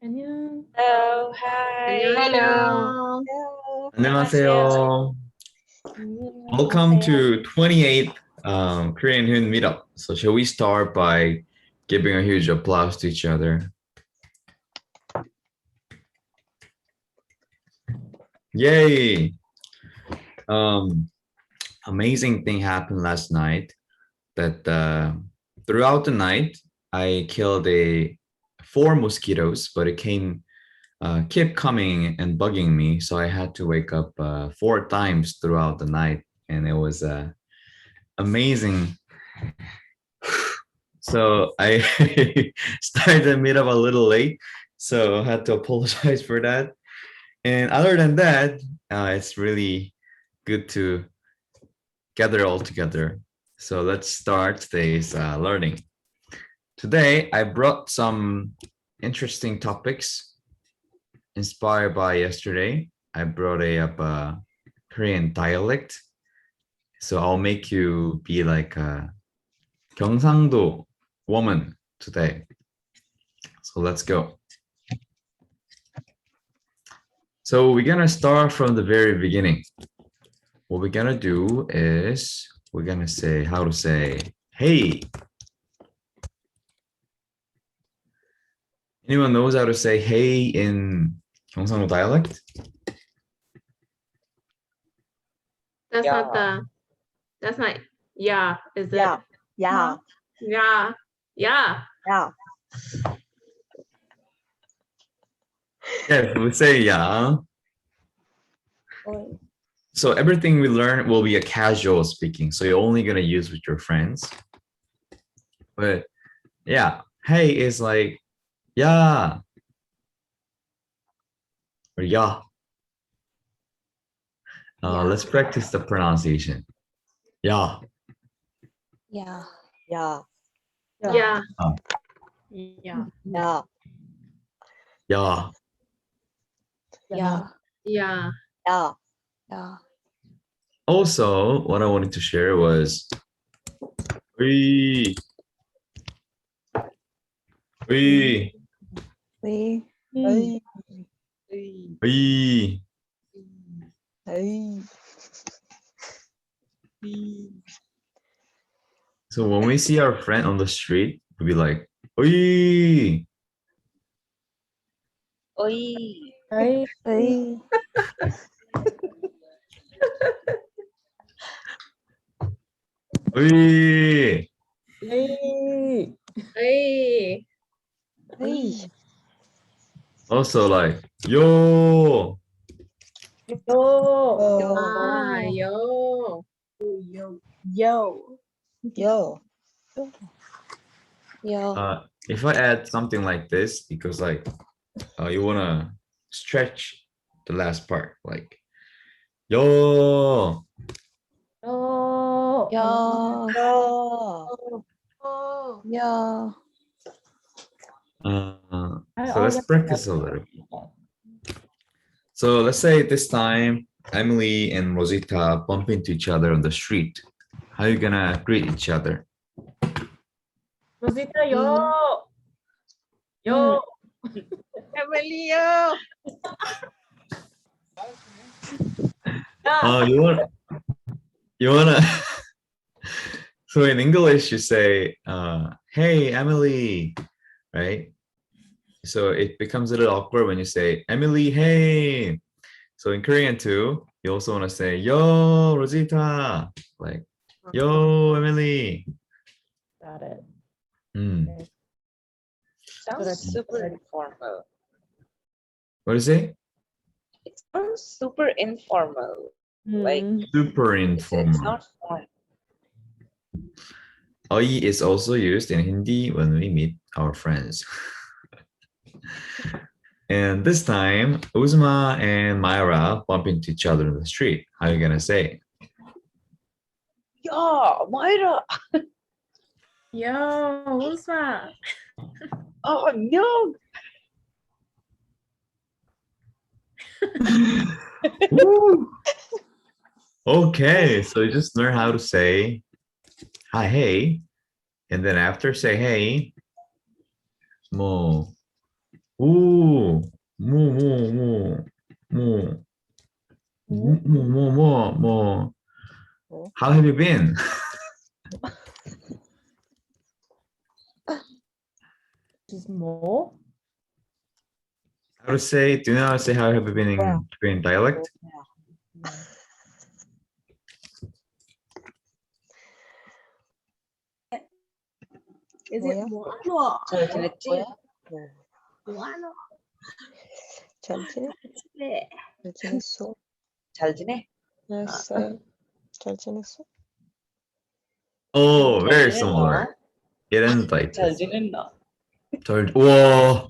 안녕. Hello, hi. Hello. Hello. 안녕하세요. Welcome to 28th Korean Hoon Meetup. So shall we start by giving a huge applause to each other? Yay! Amazing thing happened last night that throughout the night I killed 4 mosquitoes, but it kept coming and bugging me, so I had to wake up 4 times throughout the night, and it was amazing. So I started the meetup a little late, so I had to apologize for that. And other than that, it's really good to gather all together. So let's start today's learning. Today, I brought some interesting topics inspired by yesterday. I brought up a Korean dialect. So I'll make you be like a Gyeongsang-do woman today. So let's go. So we're gonna start from the very beginning. What we're gonna do is we're gonna say how to say hey. Anyone knows how to say hey in Gyeongsang-do dialect? That's Yeah. not the. That's not. Yeah. Is it? Yeah. Yeah. Yeah. Yeah. Yeah. Yeah, we say yeah. So everything we learn will be a casual speaking. So you're only gonna use with your friends. But yeah, hey is like yeah. Or yeah. Yeah. Let's practice the pronunciation. Yeah. Yeah. Yeah. Yeah. Oh. Yeah. Yeah. Yeah. Yeah. Yeah. Yeah. Yeah. Also, what I wanted to share was we We. we So when we see our friend on the street, we'll be like, Oi! Oi. Hey. Oi. Oi! Hey. Hey. Oi. Also like, yo! Yo. Yo. Ah, yo. Yo. Yo. Yo. Yo. If I add something like this, because like you wanna stretch the last part, like, yo! Yo. Yo. Yo. Yo. So let's practice a little. So let's say this time Emily and Rosita bump into each other on the street. How are you gonna greet each other? Rosita, yo. Yo. Emily, yo. Oh, you wanna so in English you say hey Emily, right? So it becomes a little awkward when you say Emily, hey. So in Korean too, you also want to say yo Rosita, like yo Emily. Got it. Sounds super informal. What is it? It sounds super informal. Like Super it's informal. not fun. Oi is also used in Hindi when we meet our friends. And this time, Uzma and Myra bump into each other in the street. How are you gonna say? Yeah, Myra. Yo, who's that? Oh no. Woo! Okay, so you just learn how to say hi, hey, and then after say hey, mo, ooh, 뭐, how have you been? Just more. How to say, do you know how to say how have you been in Korean dialect? Is 뭐야? it more? 잘 지냈지? More. 잘 지내? 네. 잘 지냈어? 잘 지내? 알았어요. 잘 지냈어? Oh, very 지냈나? similar. It ends like 잘 this. 지냈나? Whoa,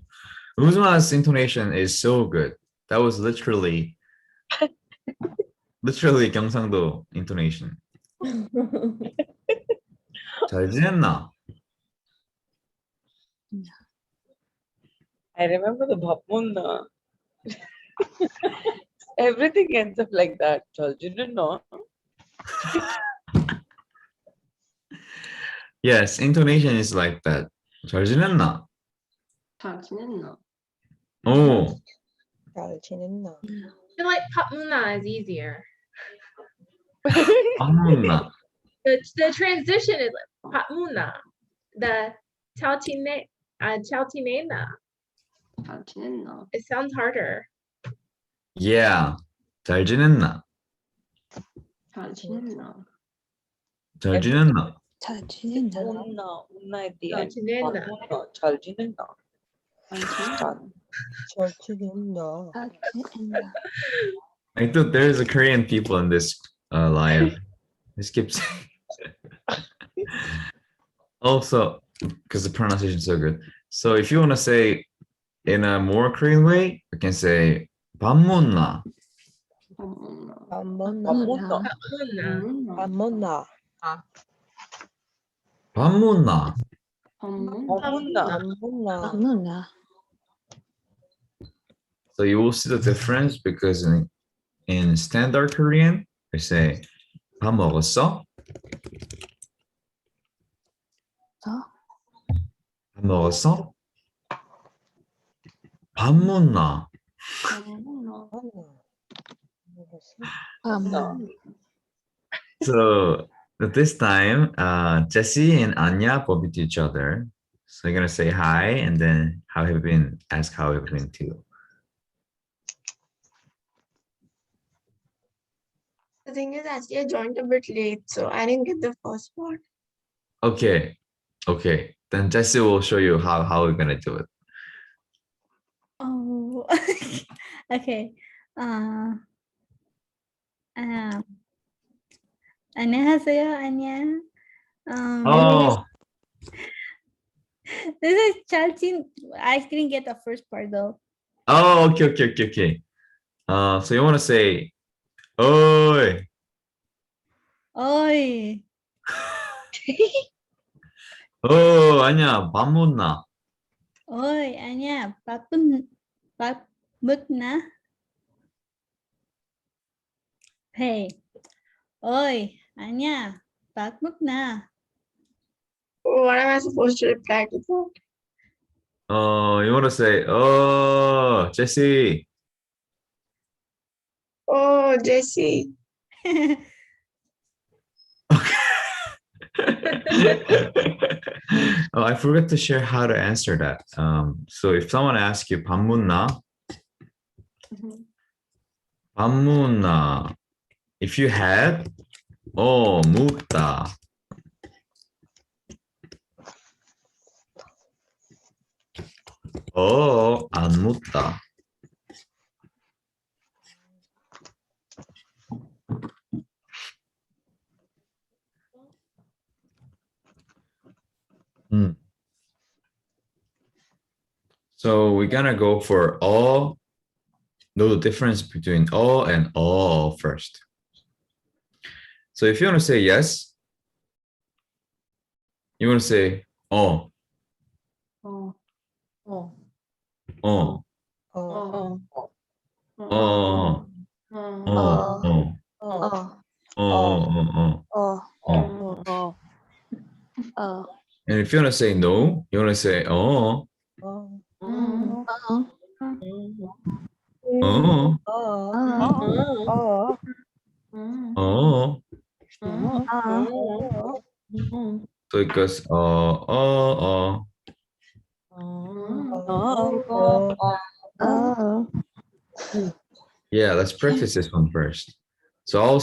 Uzma's intonation is so good. That was literally Gyeongsang-do intonation. 잘 지냈나? I remember the Bhapmunna. Everything ends up like that. 잘 지냈나? Yes, intonation is like that. 잘 지냈나? 잘 지냈나? Oh, 잘 지냈나? I feel like Patmuna is easier. 안 먹나? The transition is like Patmuna. The Chautinena. 잘 지냈나? It sounds harder. Yeah, 잘 지냈나? 잘 지냈나? 잘 지냈나? 잘 지냈나? 운나 at the 잘 end. 지냈나? Bhapmunna. 잘 지냈나? 잘 지냈나? 잘 지냈나? 잘 지냈나? I thought there's a Korean people in this live. This keeps also because the pronunciation is so good. So if you want to say in a more Korean way, you can say 밥 먹나? 밥 먹나? 밥 먹나? Bhapmunna. Patmuna. 밥 먹나? 밥 먹나? 밥 먹나? Bhapmunna. 밥 먹나? 밥 먹나? So you will see the difference because in standard Korean, they say 밥 먹었어? 어? 밥 먹었어? 밥 먹나? 밥 먹나? 밥 먹나? 밥 먹나? So this time, Jesse and Anya bump into each other. So you're gonna say hi and then how have you been? Ask how have you been too. The thing is, actually, I joined a bit late, so I didn't get the first part. Okay, okay. Then Jesse will show you how we're gonna do it. Oh, okay. 안녕하세요, 안녕. Oh, This is Chalchin. I didn't get the first part though. oh, okay. So you wanna say, oi, Oi, oh, 아니야, 밥 먹나? oi, 아니야. 밥 먹나? Hey, oi, 아니야. 밥 먹나? What am I supposed to reply to that? You wanna say, oh, Jesse. Oh, Jesse. Oh, I forgot to share how to answer that. So if someone asks you 밥 먹나? 밥 먹나? If you had, 묵다. 안 묵다. So we're gonna go for all, know the difference between all and all first. So if you want to say yes, you want to say 어. Oh. 어, 어, Oh. 어, 어. And if you want to say no, you want to say 어, 어, 어, 어, 어. So it goes Yeah, let's practice this one first. So I'll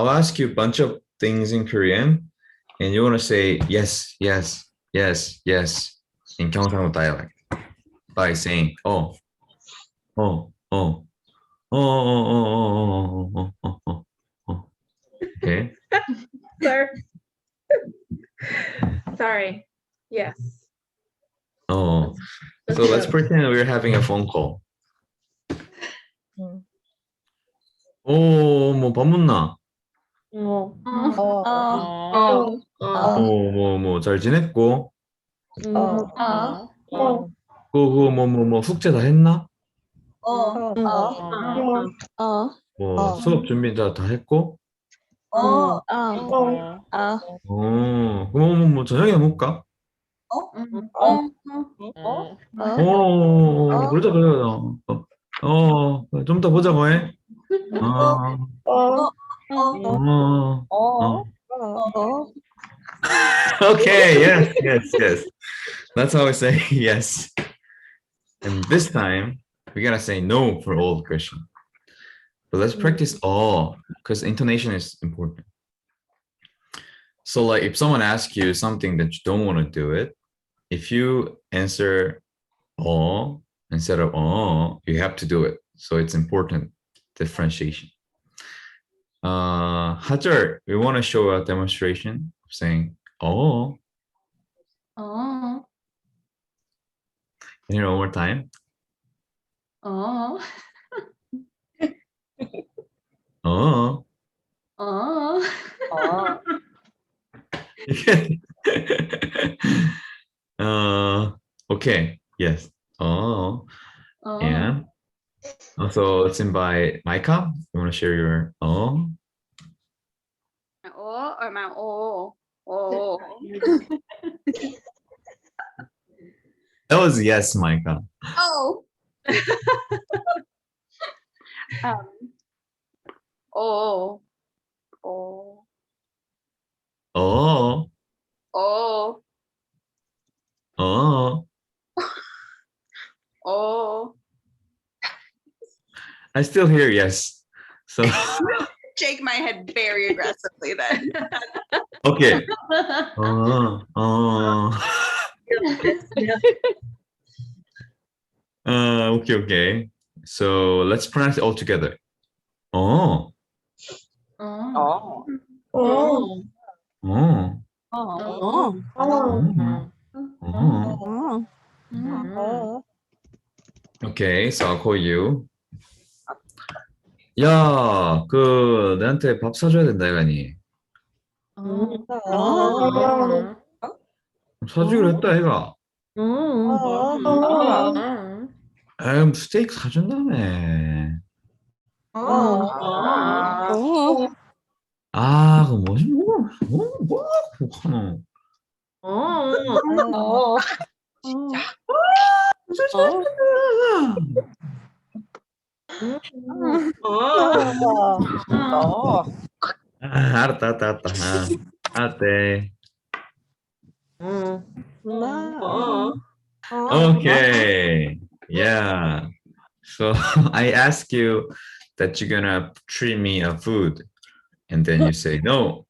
ask you a bunch of things in Korean, and you want to say yes, yes, yes, yes in Gyeongsang-do dialect by saying oh, oh, oh, oh, oh, oh, oh, oh, oh, oh. Okay. Sir. Sorry. Yes. Oh, so let's pretend we're having a phone call. 오, 뭐 밥 먹나? 뭐 잘 지냈고? 뭐 숙제 다 했나? 뭐 수업 준비 다 했고? 그럼 뭐 저녁에 먹을까? 그러자. 좀 더 보자고 해. Okay, yes. That's how I say yes. And this time, we gotta say no for old Christian. But let's practice all, because intonation is important. So like if someone asks you something that you don't want to do it, if you answer all instead of all, you have to do it. So it's important differentiation. Hajar, we want to show a demonstration of saying oh. Can you hear one more time? Oh. Okay, yes. And also let's invite Micah. You want to share your or my oh. That was yes, Micah. Oh. Oh. I still hear yes. So Shake my head very aggressively then. okay. Okay. So let's pronounce it all together. Okay, so I'll call you. 야, 내한테 밥 사줘야 된다, 이거니. 사주기로 했다, 얘가. 스테이크 사준다며. 그거 뭐지, 뭐 하노. 알았다. 알았대. Okay. Yeah. So I ask you that you're gonna treat me a food, and then you say no,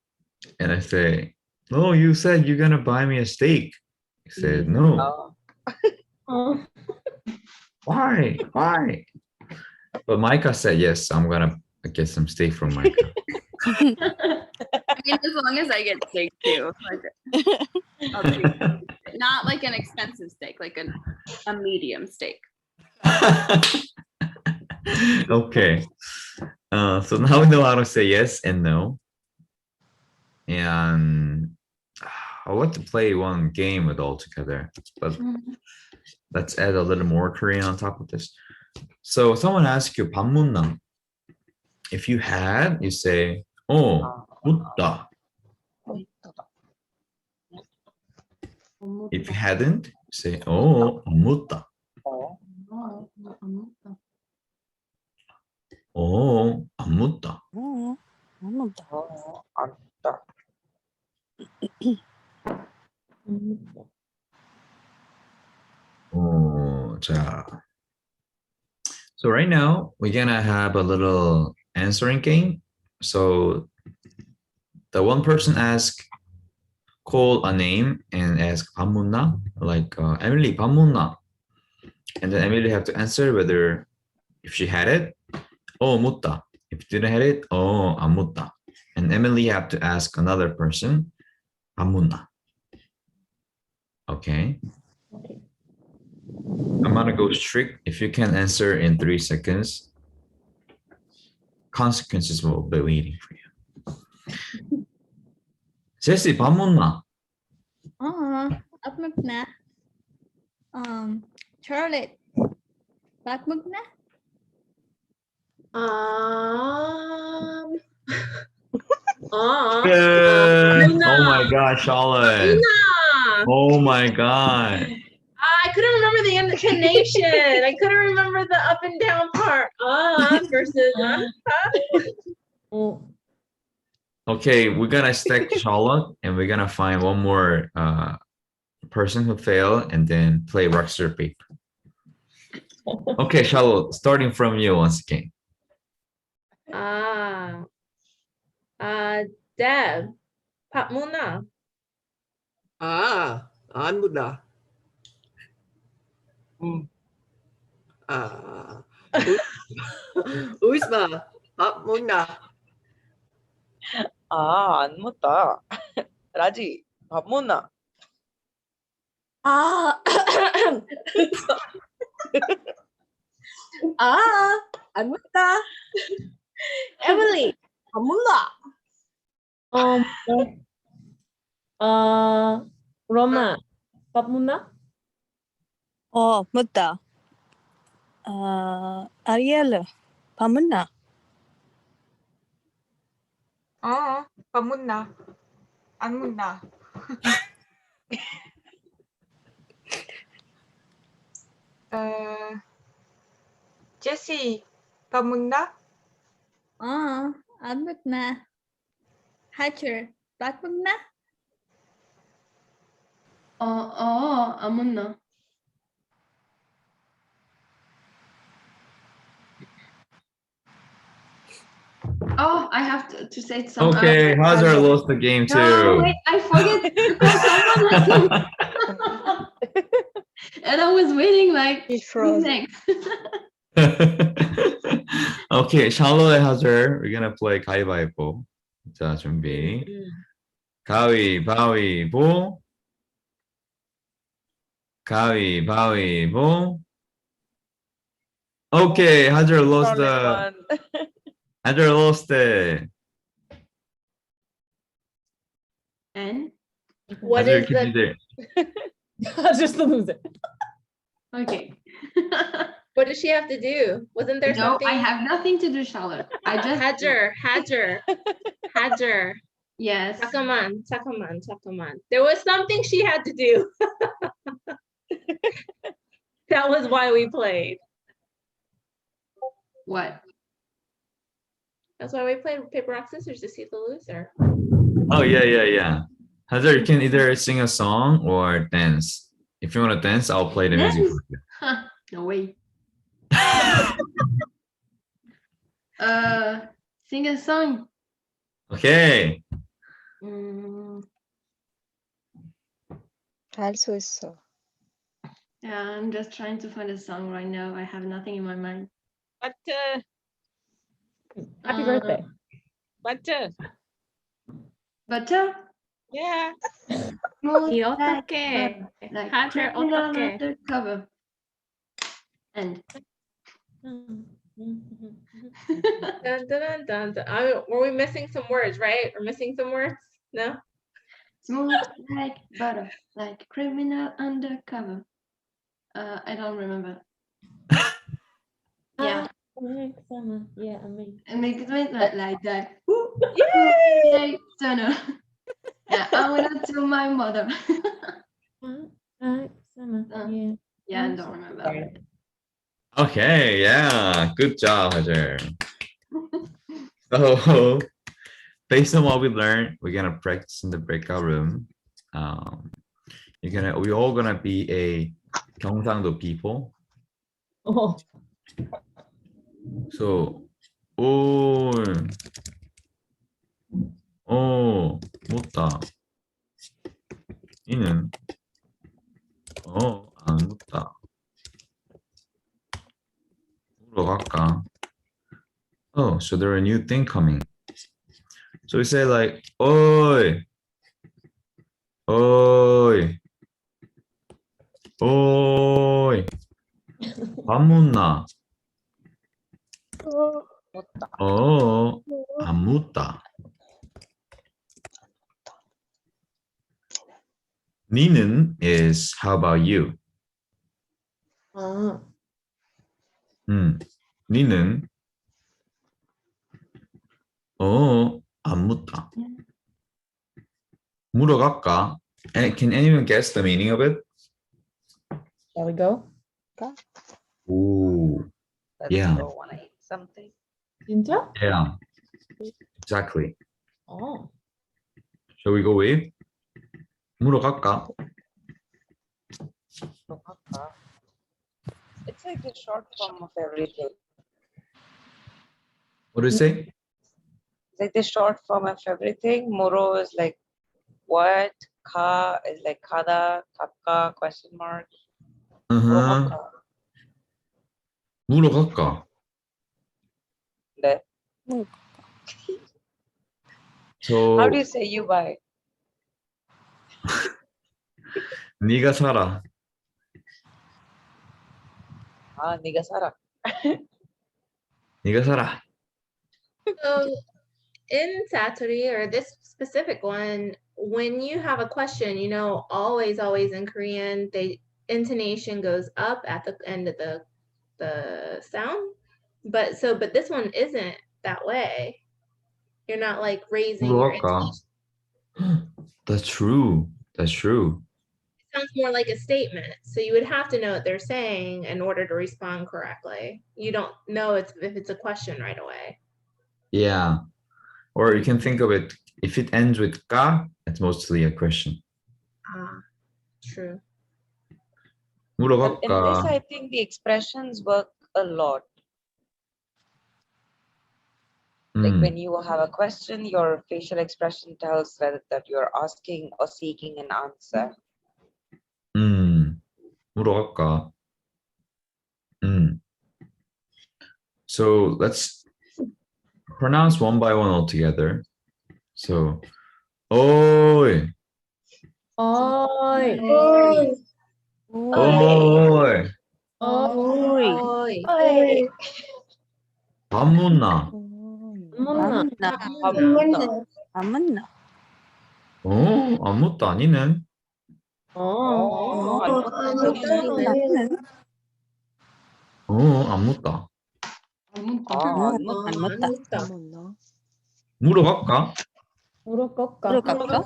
and I say no. You said you're gonna buy me a steak. You said no. Why? But Micah said yes. I'm gonna get some steak from Micah. I mean, as long as I get steak too. Like, I'll take it. Not like an expensive steak, like a medium steak. Okay. So now we know how to say yes and no. And I want to play one game with all together, but let's add a little more Korean on top of this. So someone asks you 밥 먹나? If you had, you say 묻다. If you hadn't, say 안 묻다. 해보자. So right now we're gonna have a little answering game. So the one person call a name and ask 밥 먹나? Like Emily 밥 먹나? And then Emily have to answer whether if she had it, 먹다. If she didn't have it, 안 먹다. And Emily have to ask another person, 밥 먹나? Okay. I'm gonna go strict. If you can answer in 3 seconds, consequences will be waiting for you. Jessie, 밥 먹나? ấp mực na. Charlotte, bác mực na. Good. Oh my God, Charlotte. Oh my God. I couldn't remember the intonation. I couldn't remember the up and down part. Versus. Okay, we're gonna stack Charlotte and we're gonna find one more person who failed and then play rock, paper. Okay, Charlotte, starting from you once again. Deb, 밥 먹나? 안 묻다. 우스마, 밥 먹나? 안 먹다. 라지, 밥 먹나? 안 먹다. Emily, 밥 먹나? Roma, 밥 먹나? 맞다. 아리엘, 밥 먹나? 밥 먹나? 안 먹나? 제시, 밥 먹나? ấp mực na. Hatcher, bác mực na. 안 먹나? Oh, I have to say something. Okay, Hazard lost the game No, too. wait, I forget to call someone. And I was waiting like, He's who's frozen. next? Okay, Charlotte and Hazard, we're gonna play 가위바위보. 자, 준비. 가위바위보. 가위바위보. Okay, Hazard lost Hazard lost it. And What Hazard, is can you the? do- Just the loser. okay. What does she have to do? Wasn't there No, something? I have nothing to do, Charlotte. I just Hajar. Yes. 잠깐만. There was something she had to do. That was why we played. What? That's why we played paper, rock, scissors to see the loser. Oh, yeah. Hazard, you can either sing a song or dance. If you want to dance, I'll play the music for you. Huh, no way. Sing a song. Okay. 할 수 있어. Yeah, I'm just trying to find a song right now. I have nothing in my mind. Happy birthday. Butter? Yeah. Smooth 이 like 어떡해. like 하절 criminal 어떡해. undercover. And Dun, dun, dun, dun. Were we missing some words, right? We're missing some words? No? smooth like butter, like criminal undercover. I don't remember. Yeah, Yeah, I mean. and make it like that. Yay! Yay, Sana. Yeah, I went to my mother. Yeah, I don't remember. Okay, yeah. Good job, Hazard. So, based on what we learned, we're gonna practice in the breakout room. We're all gonna be a Gyeongsang-do people. Oh. So, 올, 묻다. 이는, 안 묻다. 물어갈까? Oh, so there's a new thing coming. So we say like, oi, oi, oi, 밥 묻나? 묻다. 안 묻다. 니는 is how about you? 아, 니는 안 묻다. 물어갈까? Can anyone guess the meaning of it? shall we go? Ooh, Let's Yeah. go wanna eat something. 진짜? yeah, exactly. 어. Shall we go with? 물어갈까? 물어갈까? It's like the short form of everything. What do you say? It's like the short form of everything. Muro is like what? Ka is like kada, kapka, question mark. 물어갈까? 물어갈까? 네. So How do you say you buy? 네가 살아. 아, 네가 살아. 네가 살아. So in Satori, or this specific one, when you have a question, you know, always in Korean, the intonation goes up at the end of the sound. But this one isn't that way. You're not like raising your 물어갈까? intonation. That's true. That's true. It sounds more like a statement. So you would have to know what they're saying in order to respond correctly. You don't know if it's a question right away. Yeah. Or you can think of it, if it ends with ka, it's mostly a question. True. In this, 물어갈까? I think the expressions work a lot. Like when you have a question, your facial expression tells whether that you're asking or seeking an answer. 물어갈까? So let's pronounce one by one all together. So, oi, Oi. oi, Oi. 밥 묻나? 안 묻나? 안 묻다. 니는? 안 묻다. 안 묻다. 물어갈까? 물어갈까? 물어갈까?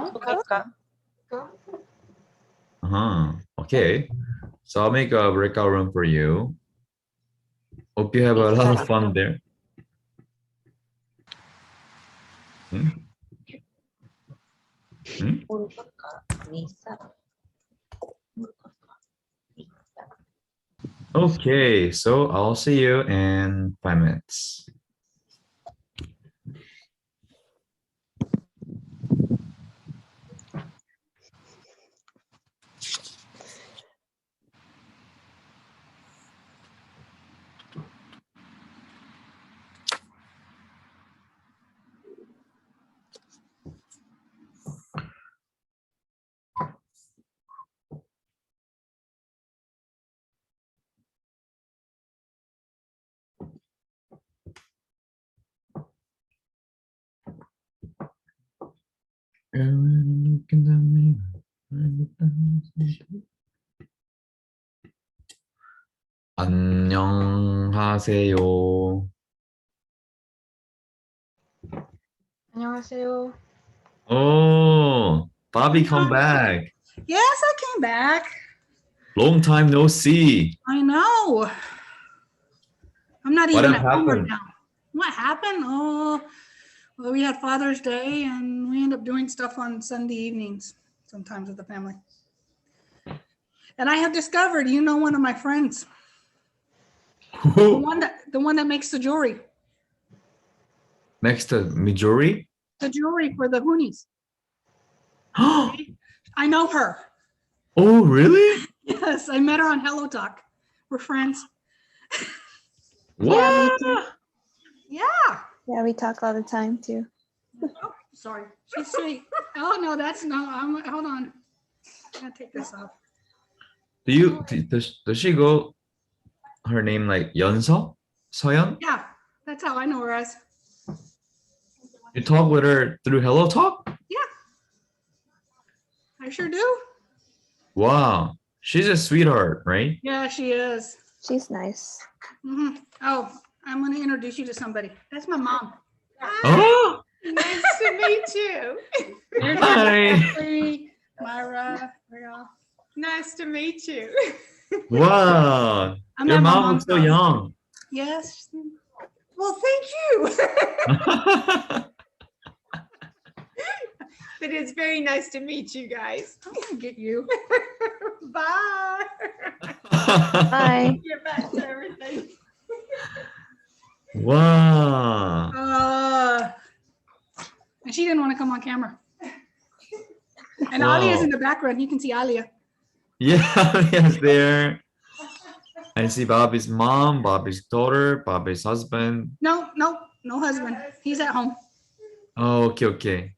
물어갈까? Okay. So I'll make a breakout room for you. Hope you have a lot of fun there. Okay, so I'll see you in 5 minutes. 안녕하세요. 안녕하세요. Oh, Bobby, come back. Yes, I came back. Long time no see. I know. I'm not What even at home right happened? now. What happened? Oh, well, we had Father's Day and we end up doing stuff on Sunday evenings. sometimes with the family. And I have discovered, you know, one of my friends, the one that makes the jewelry Next to Mijori. for the Hoonies. I know her. Oh, really? Yes, I met her on Hello Talk. We're friends. Yeah, me What? too. Yeah. Yeah, we talk all the time too. Oh, sorry. She's sweet. Oh no, that's no. Hold on. I gotta take this off. Does she go her name like Yeonso? Soyeon? Yeah, that's how I know her as. You talk with her through Hello Talk? Yeah, I sure do. Wow. She's a sweetheart, right? Yeah, she is. She's nice. Oh, I'm gonna introduce you to somebody. That's my mom. Oh, Nice to meet you. hi. Ashley, Myra, Rhea. Nice to meet you. Wow. I'm Your at my mom mom's looks so house. young. Yes. Well, thank you. But it's very nice to meet you guys. I'm gonna get you. Bye. Bye. Get back to everything. Wow. And she didn't want to come on camera. And Wow. Alia's in the background. You can see Alia. Yeah, yes, there. I see Bobby's mom, Bobby's daughter, Bobby's husband. No husband. He's at home. Oh, okay.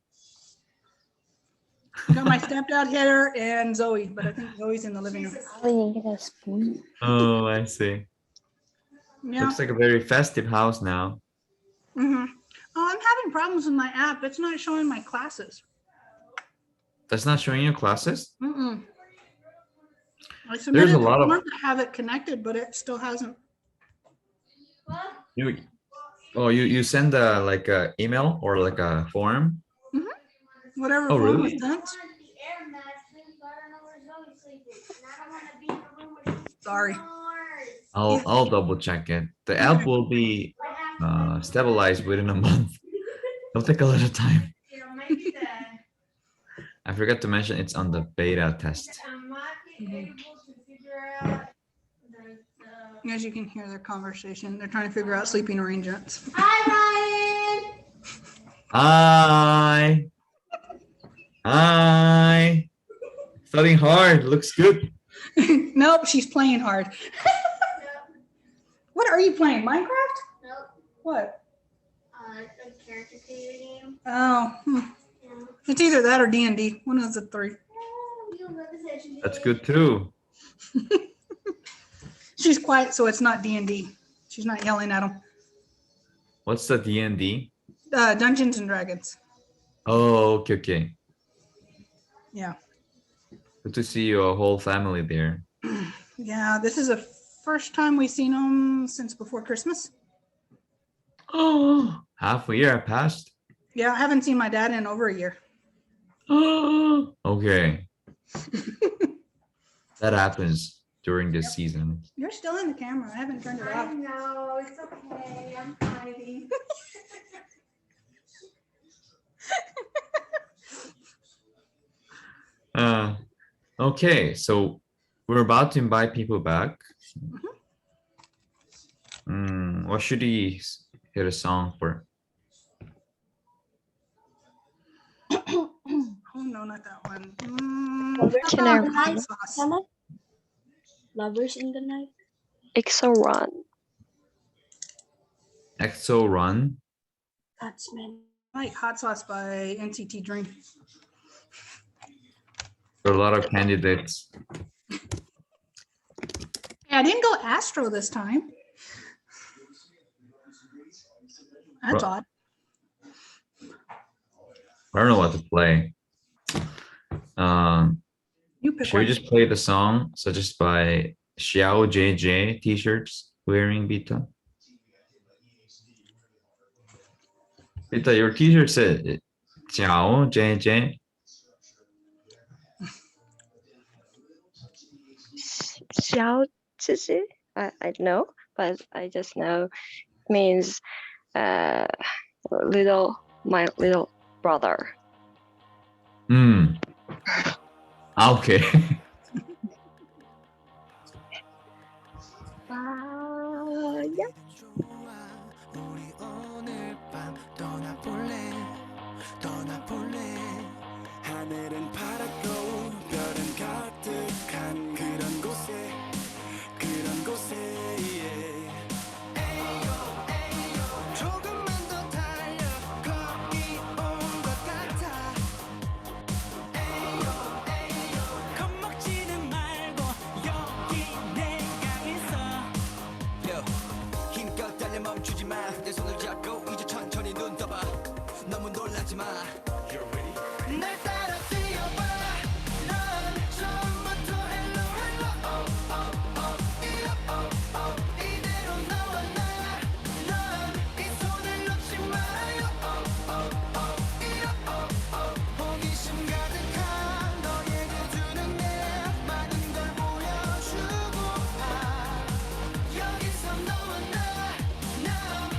Got my stepdad here and Zoe, but I think Zoe's in the living room. Ali, get a spoon. Oh, I see. Yeah. Looks like a very festive house now. Oh, I'm having problems with my app. It's not showing my classes. That's not showing you classes? I submitted There's a the lot of form to have it connected, but it still hasn't. you send like a email or like a form? Whatever Oh, form really? was sent. Sorry. I'll double check it. The app will be stabilized within a month. It'll take a little time. I forgot to mention it's on the beta test. As you can hear their conversation, they're trying to figure out sleeping arrangements. Hi, Hi. Hi. Studying hard. Looks good. Nope, she's playing hard. What are you playing? Minecraft? Nope. What? A character creator game. Oh, it's either that or D&D. One of the three. That's good too. She's quiet, so it's not D&D. She's not yelling at them. What's the D&D? Dungeons and Dragons. Oh, okay. Yeah. Good to see your whole family there. Yeah, this is the first time we've seen them since before Christmas. Oh, half a year passed. Yeah, I haven't seen my dad in over a year. Oh, okay. That happens during this season. You're still in the camera. I haven't turned it off. No, it's okay. I'm hiding. Okay, so we're about to invite people back. What should we hit a song for? Oh no, not that one. Lovers in how our about hot sauce? Lovers in the Night. EXO Run. EXO Run. Scotsman. I like Hot Sauce by NCT Dream. There are a lot of candidates. Hey, I didn't go Astro this time. That's odd. I don't know what to play. You pick Should we one. just play the song suggested by Xiao JJ t-shirts wearing Vita? Vita, your t-shirt said Xiao JJ. Xiao Zizi? I don't know, but I just know it means my little brother. Ah, okay. Yeah. 하늘은 파랗고 별은 가득한 그런 곳에 yeah. 조금만 더 달려 거기 온 것 같아 겁먹지는 말고 여기 내가 있어 Yo, 힘껏 달려 멈추지 마 내 손을 잡고 이제 천천히 눈 떠봐 너무 놀라지 마 날 따라 뛰어봐 넌 처음부터 hello hello oh oh oh 이대로 너와 나넌이 손을 놓지 말아요 oh 호기심 가득한 너에게 주는 내 많은 걸 보여주고 여기서 너와 나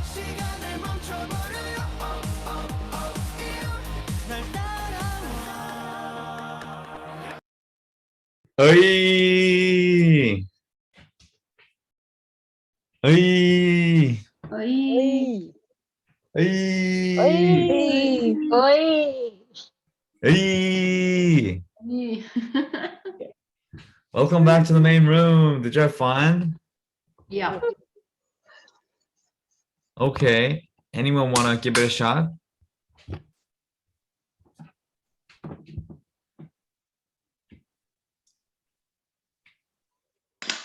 시간을 멈춰버려요 날 어이. 어이. 어이. 어이. Hey. 어이. Welcome back to the main room. Did you have fun? Yeah. Okay. Anyone want to give it a shot?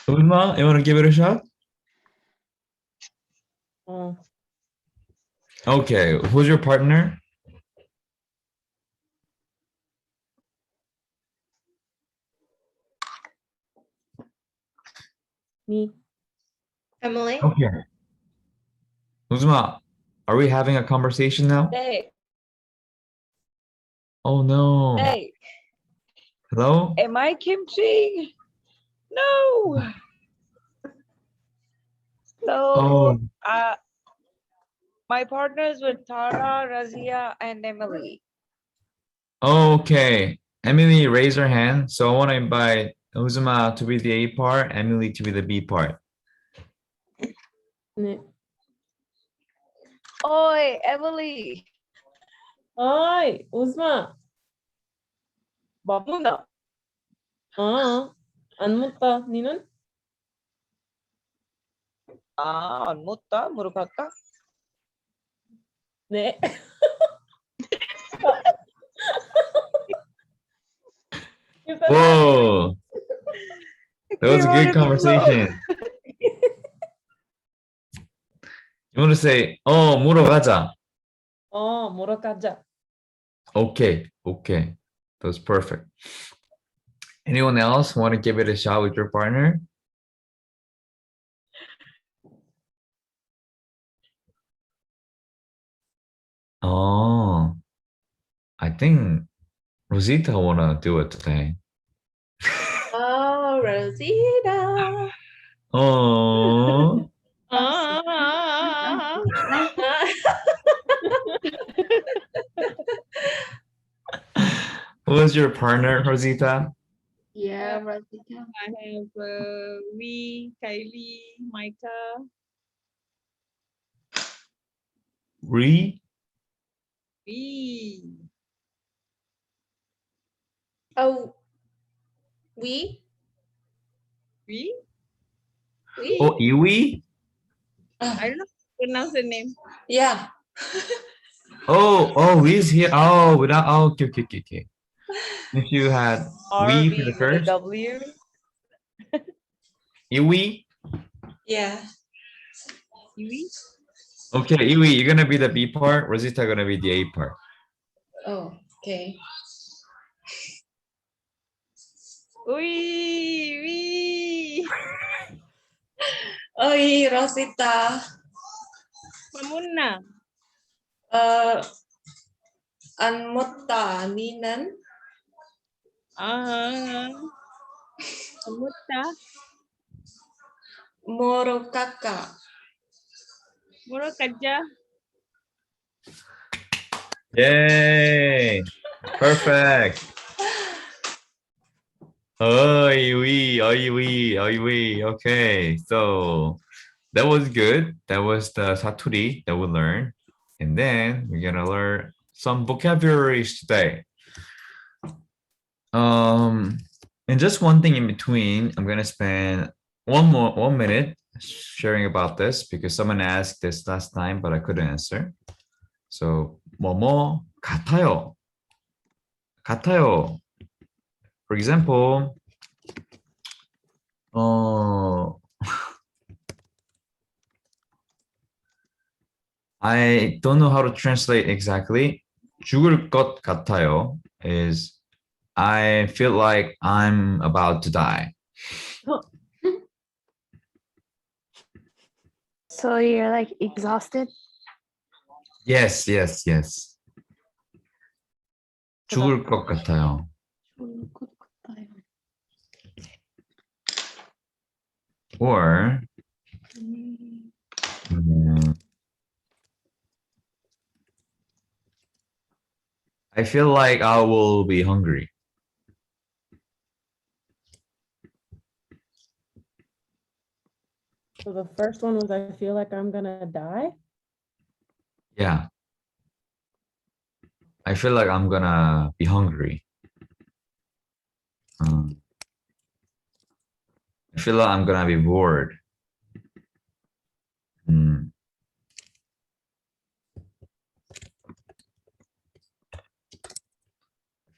Ulma, you want to give it a shot? Okay. Who's your partner? Me. Emily? Okay. Uzma, are we having a conversation now? Hey. Oh no. Hey. Hello? Am I kimchi? No. No. Oh, My partners were Tara, Razia, and Emily. okay. Emily, raise her hand. So I want to invite Uzma to be the A part, Emily to be the B part. 네. Oi, Emily. 어이, 우스마. 마무나. 안 묻다. 니는? 안 묻다? 무러가자? 네. Whoa. That was a good conversation. You want to say, 무러가자. 무러가자. Okay, okay. That was perfect. Anyone else want to give it a shot with your partner? Oh, I think Rosita wanna do it today. Oh, Rosita. Oh, who was your partner, Rosita? Yeah, Rosita. I have we, Kylie, Micah. Re? We. Oh, we? We? Oh, Iwi? I don't know how to pronounce the name. Yeah. Oh, We's here. Oh, without. Oh, okay. If you had we for the with a first, W. Iwi. Yeah. We? Okay, Iwi, you're gonna be the B part. Rosita gonna be the A part. Oh, okay. We. Oi, Rosita. Mamuna. An mutta ninan? Mutta. Morokaka. Murokaja. Yay! Perfect. Oy wee, oy wee, oy wee. Okay, so that was good. That was the 사투리 that we learned. And then we're gonna learn some vocabularies today. And just one thing in between, I'm gonna spend 1 minute sharing about this because someone asked this last time, but I couldn't answer. So 뭐뭐 같아요. 같아요. For example, I don't know how to translate exactly. 죽을 것 같아요 is I feel like I'm about to die. So you're like exhausted? Yes, yes, yes. 죽을 것 같아요. Or I feel like I will be hungry. So the first one was I feel like I'm gonna die. Yeah. I feel like I'm gonna be hungry. I feel like I'm gonna be bored. I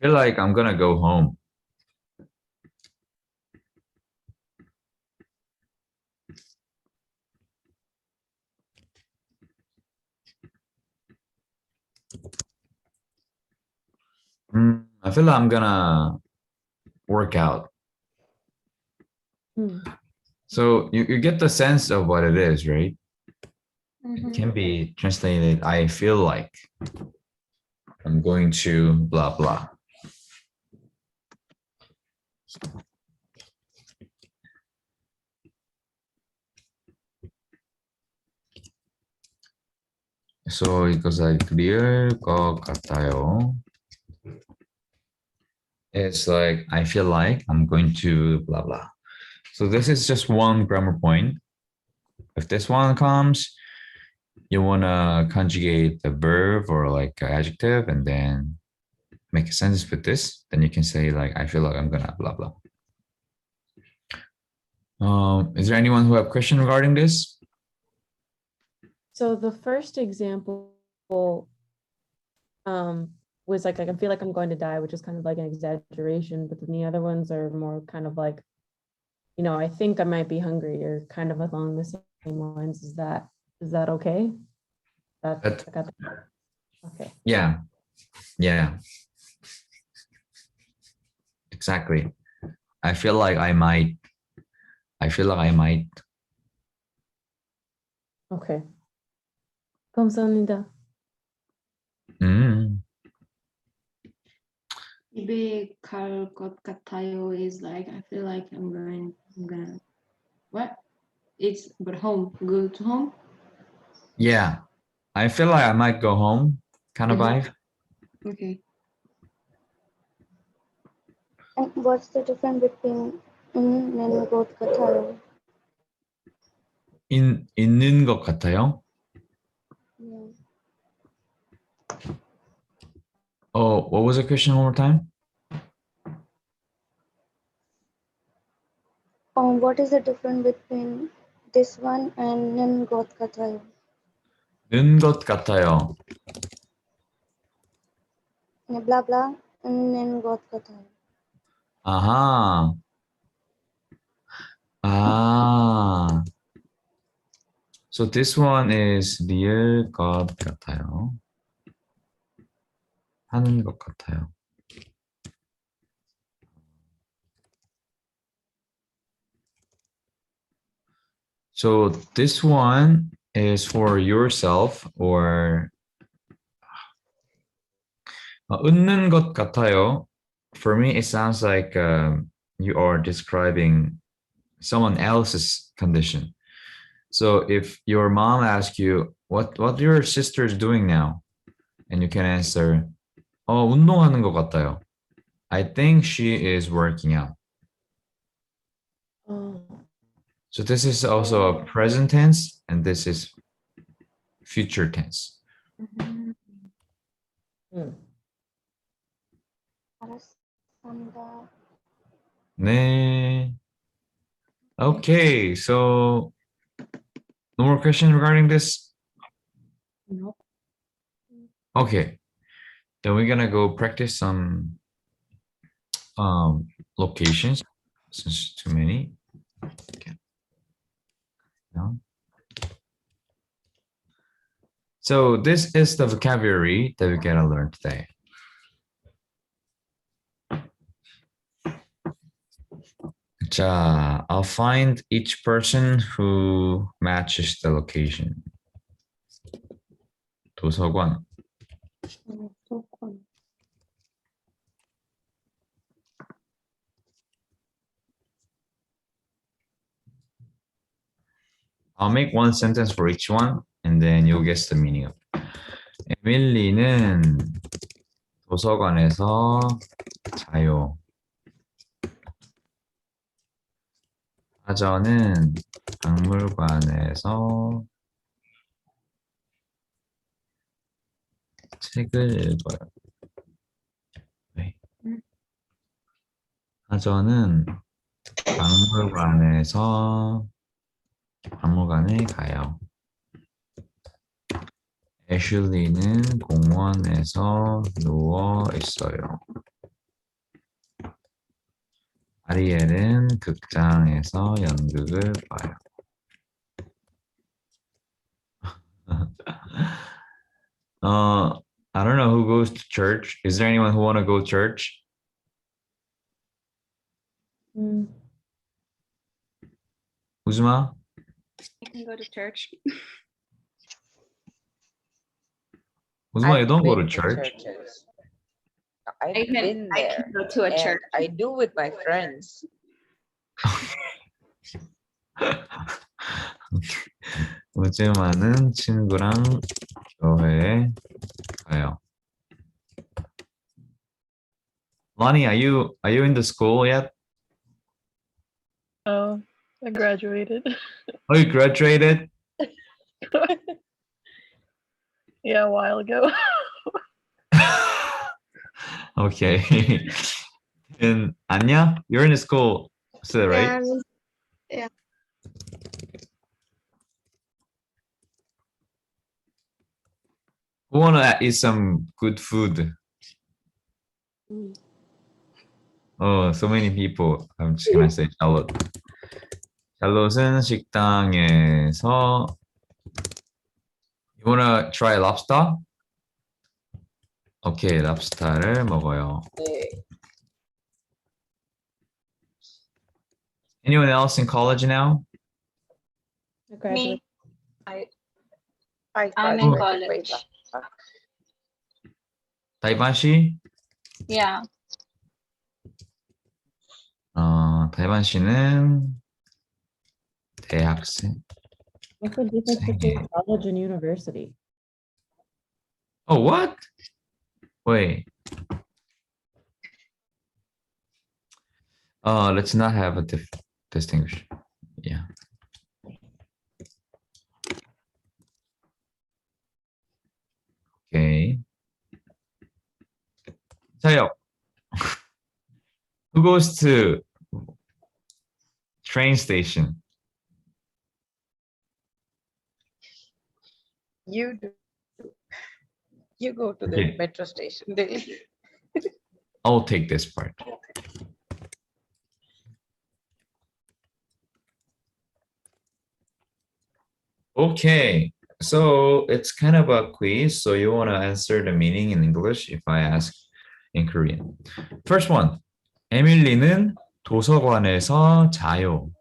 feel like I'm gonna go home. I feel like I'm gonna work out. So you get the sense of what it is, right? It can be translated, I feel like I'm going to blah, blah. So 이거 그릴 것 같아요. It's like, I feel like I'm going to blah, blah. So this is just one grammar point. If this one comes, you want to conjugate the verb or like an adjective and then make a sentence with this. Then you can say like, I feel like I'm gonna blah, blah. Is there anyone who have a question regarding this? So the first example was like, I feel like I'm going to die, which is kind of like an exaggeration, but then the other ones are more kind of like, you know, I think I might be hungry or kind of along the same lines. Is that okay? Okay. Yeah. Yeah. Exactly. I feel like I might. Okay. 감사합니다. 집에 갈 것 같아요 is like I feel like I'm gonna what? It's but home. Go to home. Yeah. I feel like I might go home, kind of vibe. Okay. And what's the difference between and 것 같아요? 있는 것 같아요. Yeah. Oh, what was the question one more time? What is the difference between this one and 는 것 같아요? 는 것 같아요. Blah blah 는 것 같아요. Aha. Ah. So this one is 리을 것 같아요. 하는 것 같아요. So this one is for yourself or 웃는 것 같아요. For me, it sounds like you are describing someone else's condition. So if your mom asks you, what your sister is doing now? And you can answer, 운동하는 것 같아요. I think she is working out. So this is also a present tense, and this is future tense. 알았습니다. 네. Okay, so no more questions regarding this? Nope. Okay, then we're gonna go practice some locations since too many. Okay. No. So this is the vocabulary that we're gonna learn today. 자, I'll find each person who matches the location. 도서관. I'll make one sentence for each one, and then you'll guess the meaning of it. 에밀리는 도서관에서 자요. 사전은 박물관에서 책을 읽어요. 네. 사전은 박물관에 가요. 애슐리는 공원에서 누워 있어요. 아리엘은 극장에서 연극을 봐요. I don't know who goes to church. Is there anyone who want to go to church? 우즈마? I can go to church. 우즈마, you I've don't go to been church. churches. I I've can been there. go to a and church. I do with my friends. 우즈마는 친구랑 교회에 가요. Lonnie, are you in the school yet? Oh, I graduated. Oh, you graduated? Yeah, a while ago. Okay. And Anya, you're in the school still, right? Yeah. Who wanna eat some good food? Oh, so many people. I'm just gonna say Charlotte. 샬롯은 식당에서. You wanna try lobster? Okay, 랍스타를 먹어요. 네. Anyone else in college now? Me. I'm in college. 다이반 씨? Yeah. 다이반 씨는 대학생. What's the difference between college and university? Oh, what? Wait. Let's not have a distinguish. Yeah. Okay. 자요. Who goes to train station? You do. You go to the Okay. metro station daily. I'll take this part. Okay, so it's kind of a quiz, so you want to answer the meaning in English if I ask in Korean. First one, 에밀리는 도서관에서 자요.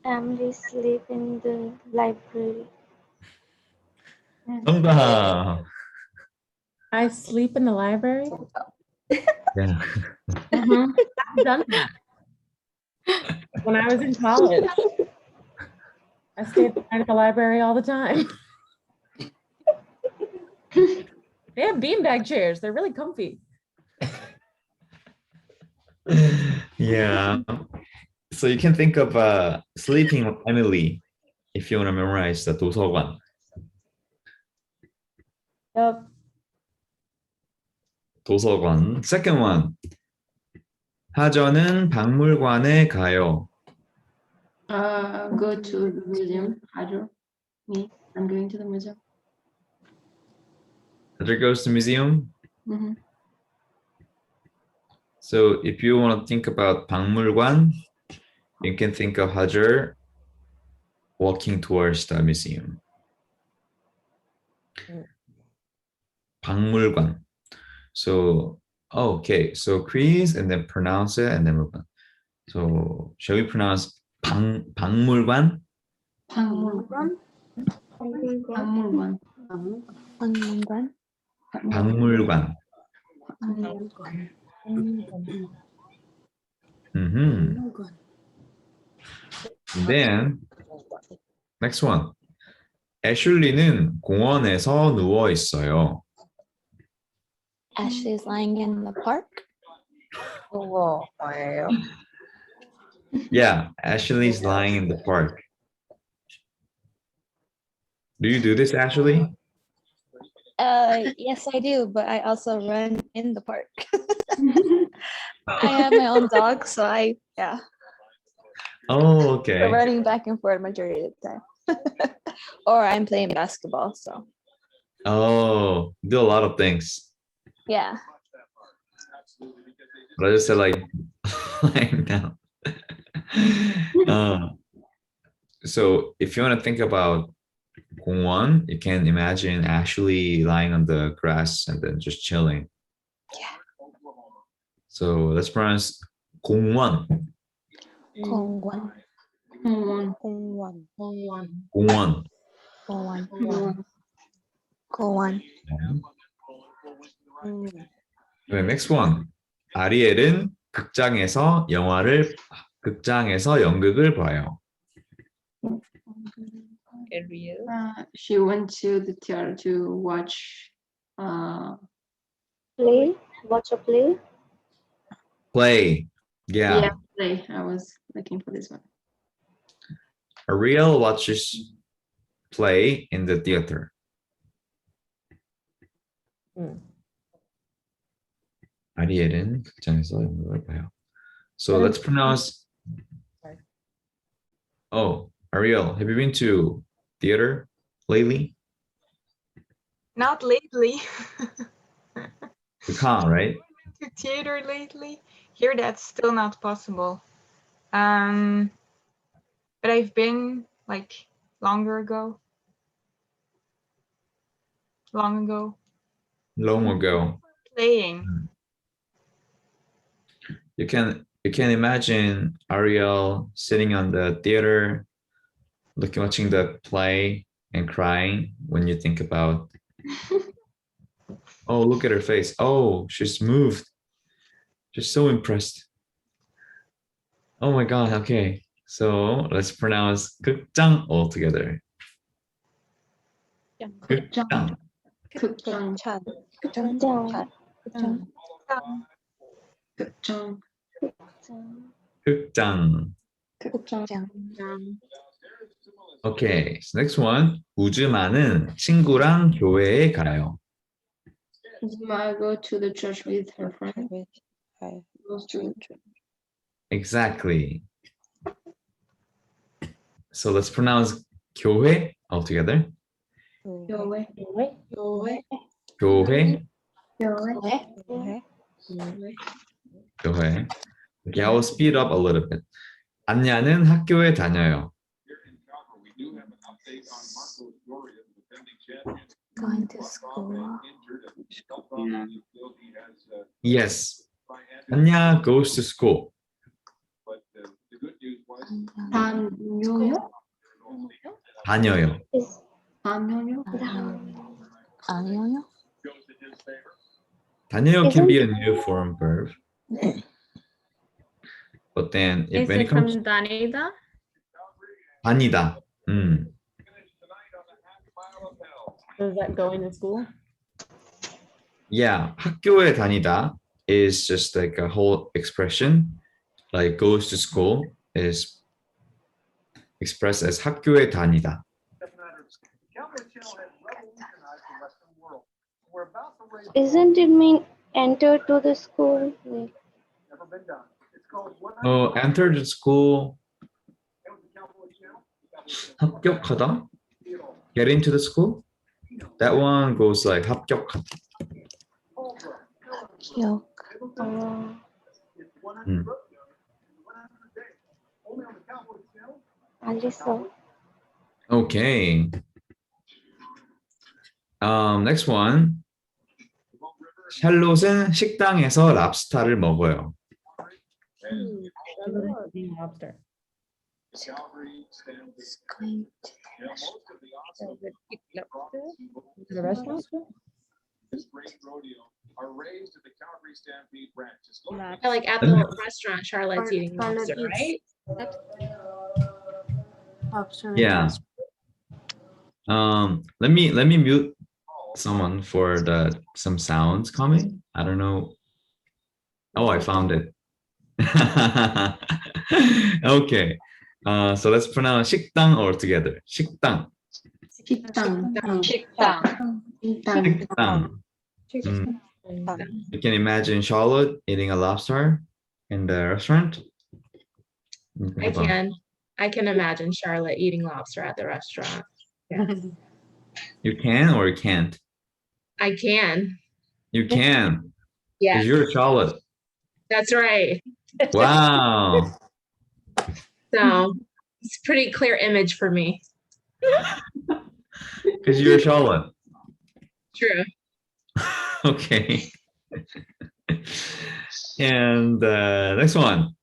Emily sleep in the library. 정답. I sleep in the library. Yeah. I've done that. When I was in college, I stayed at the library all the time. They have beanbag chairs. They're really comfy. Yeah. So you can think of Sleeping Emily if you want to memorize the 도서관. Yep. 도서관. Second one. 하저는 박물관에 가요. Go to the museum. Hajo. Me. I'm going to the museum. Hajar goes to museum. Mm-hmm. So if you want to think about 박물관, you can think of Hajar walking towards the museum. 박물관. So, okay. So quiz and then pronounce it and then move on. So shall we pronounce 박물관? 박물관. 박물관. 박물관. 박물관. Mm-hmm. Then next one. 애슐리는 공원에서 누워 있어요. Ashley is lying in the park. 뭐예요? Yeah, Ashley's lying in the park. Do you do this, Ashley? Yes, I do, but I also run in the park. I have my own dog, so yeah. Oh, okay. We're running back and forth majority of the time. Or I'm playing basketball, so Oh, do a lot of things. yeah. But I just said like lying down. So if you want to think about 공원, you can imagine Ashley lying on the grass and then just chilling. Yeah. So let's pronounce 공원. 공원. 공원. 공원. 공원. 공원. 공원. 공원. 공원. The next one. 아리엘은 극장에서 연극을 봐요. She went to the theater to watch Play. Watch a play. Play. Yeah. play. I was looking for this one. Ariel watches play in the theater. 아리엘은 극장에서 연극을 봐요. So let's pronounce. Oh, Ariel, have you been to theater lately? Not lately. You can't, right? To theater lately. Here that's still not possible. But I've been like long ago. Long ago. Playing. You can imagine Ariel sitting on the theater, watching the play and crying when you think about, oh, look at her face. Oh, she's moved. Just so impressed. Oh my God. Okay. So let's pronounce 극장 all together. 극장. 극장. 극장. 극장. 극장. 극장. Okay. So next one. 우즈마는 친구랑 교회에 가요. Uzma go to the church with her friend. Goes to Exactly. So let's pronounce 교회 all together. 교회. 교회. 교회. 교회. Okay, I will speed up a little bit. 안냐는 학교에 다녀요. Going to school. Yes. 안냐 goes to school. 다녀요? 다녀요. 다녀요? 아니요. 다녀요 can be a new form verb. But then if Is when it it comes from 다니다? 다니다. Is that going to school? Yeah, 학교에 다니다 is just like a whole expression, like goes to school. is expressed as 학교에 다니다. Isn't it mean enter to the school? Like, Oh, enter the school. 합격하다. Get into the school. That one goes like 합격하다. 기억. 알겠어. Okay. Next one. 샬롯은 식당에서 랍스타를 먹어요. Lobster. The restaurant? Like at the restaurant, Charlotte's eating lobster, right? Yeah. Let me mute someone for some sounds coming. I don't know. Oh, I found it. Okay. So let's pronounce 식당 all together. 식당. 식당. 식당. You can imagine Charlotte eating a lobster in the restaurant. I can imagine Charlotte eating lobster at the restaurant. Yes. You can or you can't? I can. You can. Yes. Because you're Charlotte. That's right. Wow. So it's a pretty clear image for me. Because you're Charlotte. True. Okay. And next one.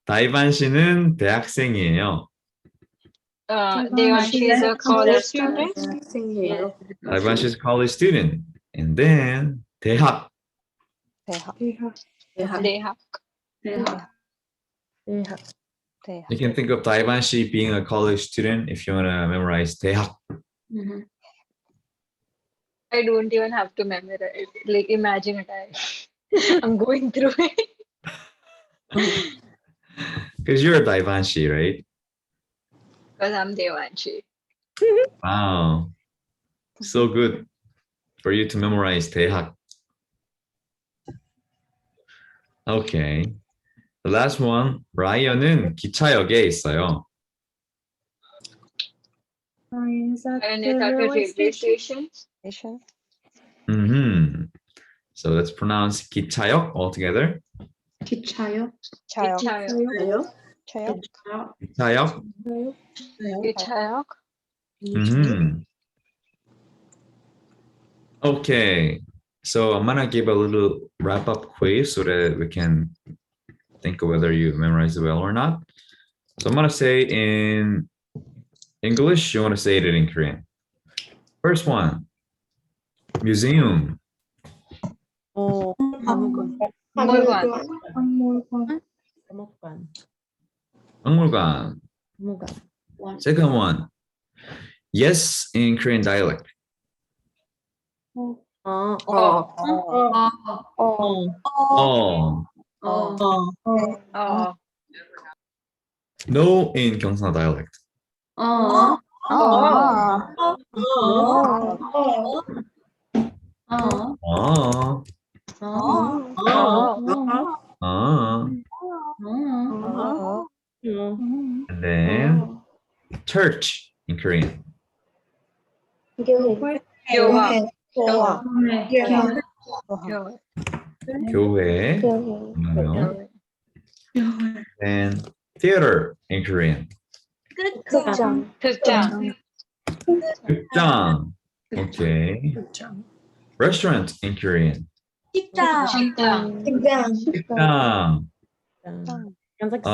다이반 씨는 대학생이에요. She's a college student. 다이반 she's a college student. And then 대학. You can think of 다이반 씨 being a college student if you want to memorize 대학. I don't even have to memorize. Like imagine it. I'm going through it. Because you're a Daivanshi, right? Because I'm Devanshi. Wow. So good for you to memorize 대학. Okay. The last one. 라이언은 기차역에 있어요. And it's at the railway station. Mm-hmm. So let's pronounce 기차역 all together. 기차역. 기차역. Mm-hmm. Okay. So I'm gonna give a little wrap-up quiz so that we can think of whether you memorize it well or not. So I'm gonna say in English, you want to say it in Korean. First one. Museum. 박물관. Second one. Yes in Korean dialect. No in Gyeongsang dialect. And then church in Korean. 교회. And theater in Korean. 극장. Okay. Restaurant in Korean. 식당.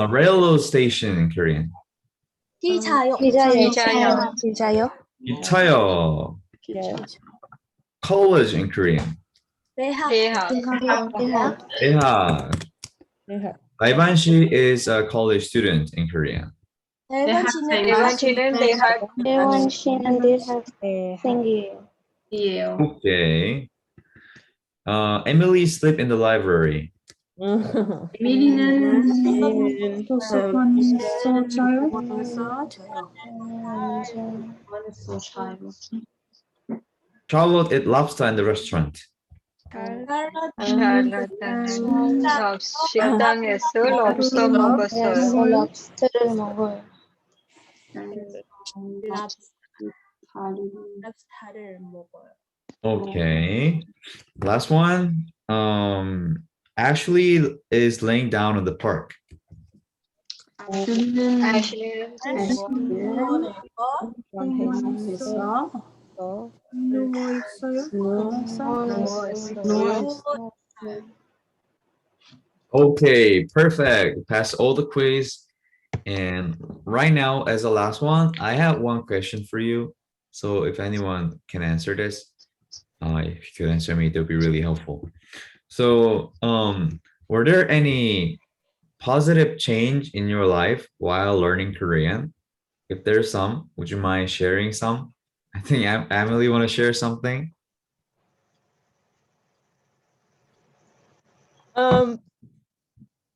Railroad station in Korean. 기차역. College in Korean. 대학. Ivan, she is a college student in Korean. 대원씨는 대학생이에요. Okay. Emilie sleep in the library. 에밀리는 도서관에서 자요. Charlotte ate lobster in the restaurant. 샬롯은 식당에서 롭스터 먹었어요. 랍스터를 먹어요. 랍스타를 먹어요. Okay. Last one. Ashley is laying down in the park. 누워 있어요. Okay, perfect. Pass all the quiz. And right now, as the last one, I have one question for you. So if anyone can answer this, if you could answer me, that would be really helpful. So, were there any positive change in your life while learning Korean? If there's some, would you mind sharing some? I think Emily want to share something.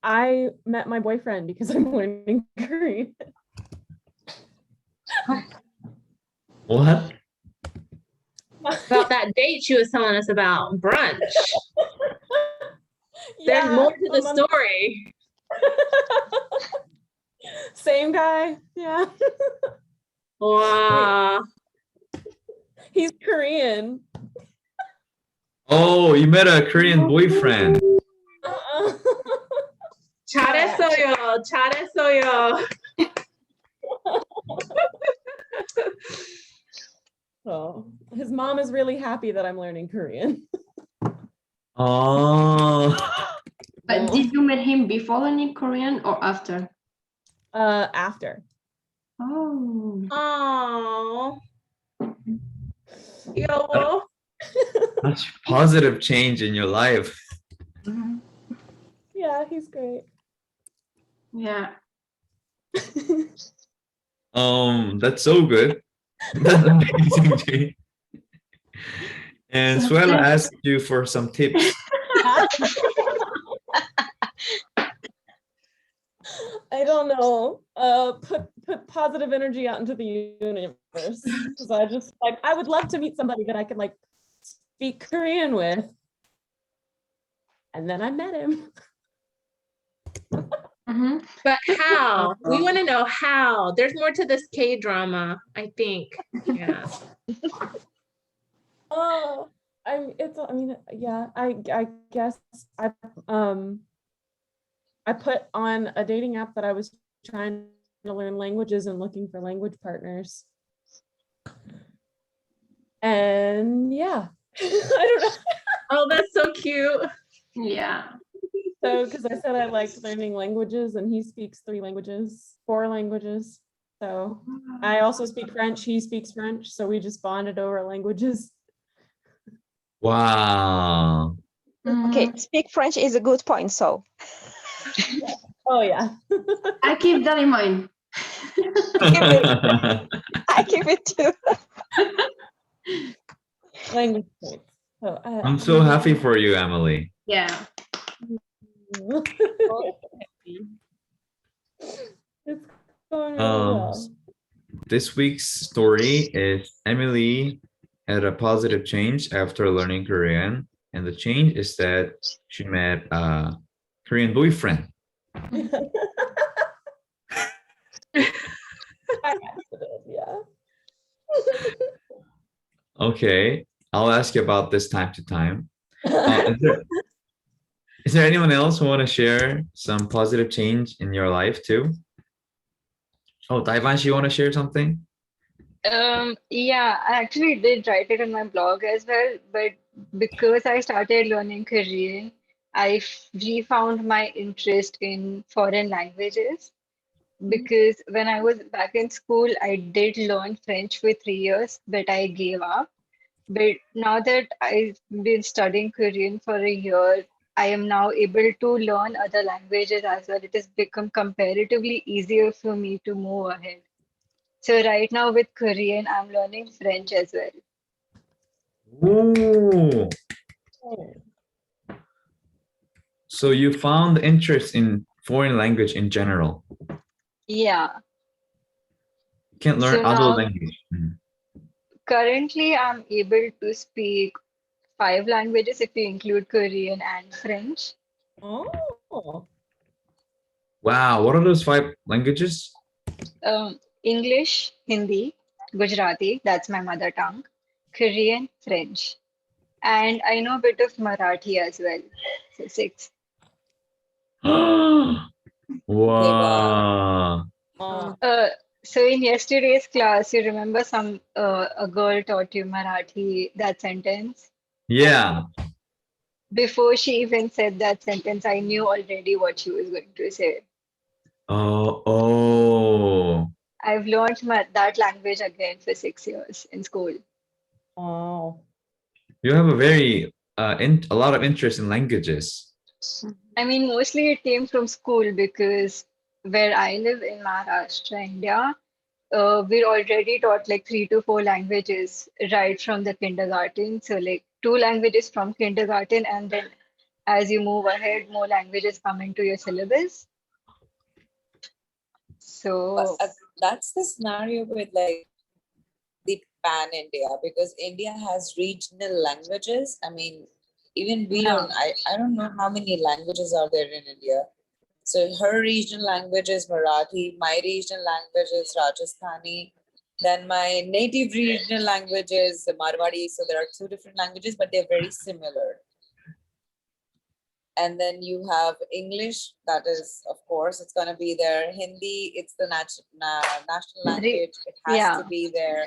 I met my boyfriend because I'm learning Korean. What? About that date she was telling us about, brunch. There's more to the story. Same guy, yeah. Wow. He's Korean. Oh, you met a Korean boyfriend. 잘했어요. 잘했어요. Oh, his mom is really happy that I'm learning Korean. Oh. But did you meet him before learning Korean or after? After. Oh. Oh. Yo. Much positive change in your life. Yeah, he's great. Yeah. That's so good. That's amazing, Jane. And Suela asked you for some tips. I don't know. Put positive energy out into the universe. Because I would love to meet somebody that I could like speak Korean with. And then I met him. But how? We want to know how. There's more to this K-drama, I think. Yeah. Oh, I guess I put on a dating app that I was trying to learn languages and looking for language partners. And yeah, I don't know. Oh, that's so cute. Yeah. So, because I said I liked learning languages and he speaks 4 languages. So I also speak French, he speaks French. So we just bonded over languages. Wow. Okay, speak French is a good point, so. Oh yeah. I keep that in mind. I keep it too. Language points. So, I'm so happy for you, Emily. Yeah. It's going really well. This week's story is Emily had a positive change after learning Korean, and the change is that she met a Korean boyfriend. Yeah. Okay, I'll ask you about this time to time. Is there anyone else who want to share some positive change in your life too? Oh, Taiwan, you want to share something? Yeah, I actually did write it on my blog as well, but because I started learning Korean, I refound my interest in foreign languages. Because when I was back in school, I did learn French for 3 years, but I gave up. But now that I've been studying Korean for a year, I am now able to learn other languages as well. It has become comparatively easier for me to move ahead. So right now with Korean, I'm learning French as well. Ooh. So you found interest in foreign language in general. Yeah. You can't learn So other now, language. currently, I'm able to speak 5 languages if you include Korean and French. Oh. Wow, what are those 5 languages? English, Hindi, Gujarati, that's my mother tongue, Korean, French, and I know a bit of Marathi as well. So 6. Wow. So in yesterday's class, you remember a girl taught you Marathi, that sentence? Yeah. Before she even said that sentence, I knew already what she was going to say. Oh. I've learned that language again for 6 years in school. Wow. You have a very a lot of interest in languages. I mean, mostly it came from school because where I live in Maharashtra, India, we're already taught like 3 to 4 languages right from the kindergarten. So like 2 languages from kindergarten, and then as you move ahead, more languages come into your syllabus. So That's the scenario with like the pan India, because India has regional languages. I mean, even we don't, I don't know how many languages are there in India. So her regional language is Marathi, my regional language is Rajasthani, then my native regional language is Marwadi. So there are 2 different languages, but they're very similar. And then you have English, that is, of course, it's going to be there. Hindi, it's the national language, it has to be there.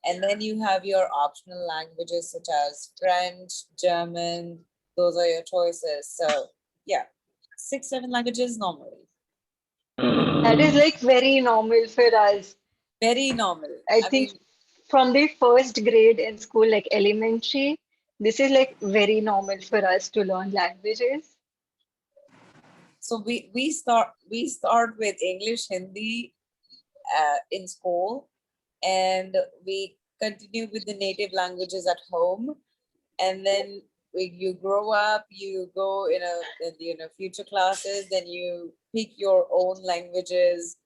And then you have your optional languages such as French, German, those are your choices. So yeah, 6, 7 languages normally. that is like very normal for us. Very normal. I think from the first grade in school, like elementary, this is like very normal for us to learn languages. So we start with English, Hindi in school, and we continue with the native languages at home, and then when you grow up, you go in future classes, then you pick your own languages,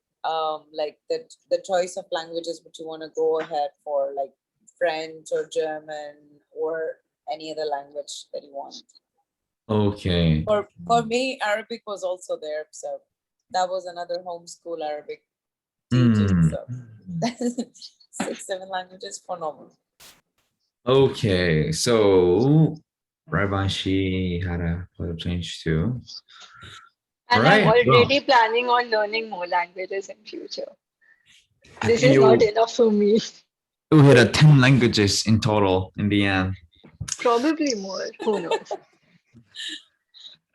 like the choice of languages which you want to go ahead for, like French or German or any other language that you want. Okay. For me, Arabic was also there, so that was another homeschool Arabic Mm. so 6, 7 languages for normal. Okay, so Rabanshi had a lot of change too. And All right, I'm well, already planning on learning more languages in future. I This think is not enough for me. you hit 10 languages in total in the end. Probably more. Who knows?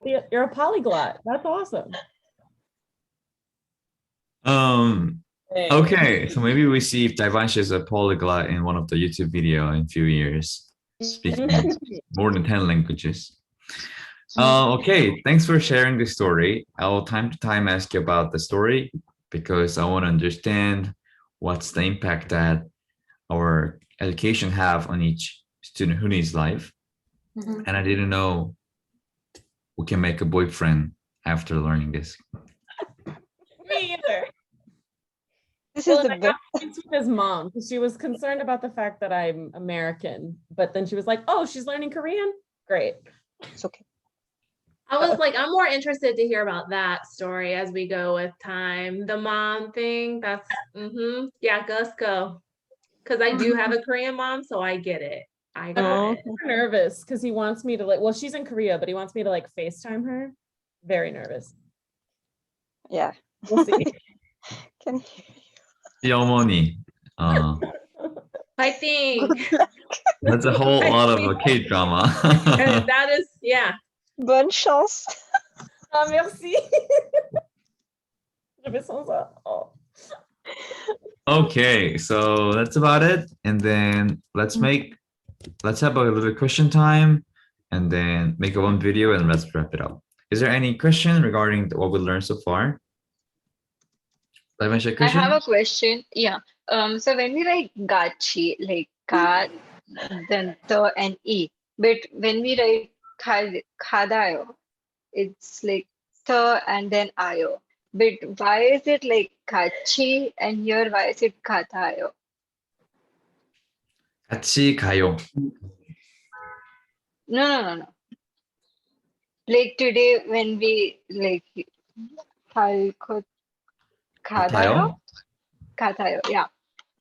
You're a polyglot. That's awesome. Okay, so maybe we see if Daivansh is a polyglot in one of the YouTube video in a few years, speaking more than 10 languages. Okay, thanks for sharing the story. I will time to time ask you about the story because I want to understand what's the impact that our education have on each student who needs life. And I didn't know we can make a boyfriend after learning this. Me either. This Well, is the I got points with his mom because she was concerned about the fact that I'm American, but then she was like, "Oh, she's learning Korean. Great." It's okay. I was like, I'm more interested to hear about that story as we go with time. The mom thing, that's yeah, let's go. Because I do have a Korean mom, so I get it. I got it. I'm nervous because he wants me to like. Well, she's in Korea, but he wants me to like FaceTime her. Very nervous. Yeah. We'll see. Can The Omoni. I think That's a whole lot of a K-drama. that is, yeah. Bonne chance. Ah, merci. J'avais sans ça. Oh. Okay, so that's about it. And then let's have a little question time and then make a one video and let's wrap it up. Is there any question regarding what we learned so far? I have a question. Yeah. So when we write gachi, like ka, then the and e, but when we write khadayo, it's like th and then ayo. But why is it like kachi and here why is it katayo? 같이 가요. No. Like today when we like katayo, 같아요? katayo, yeah.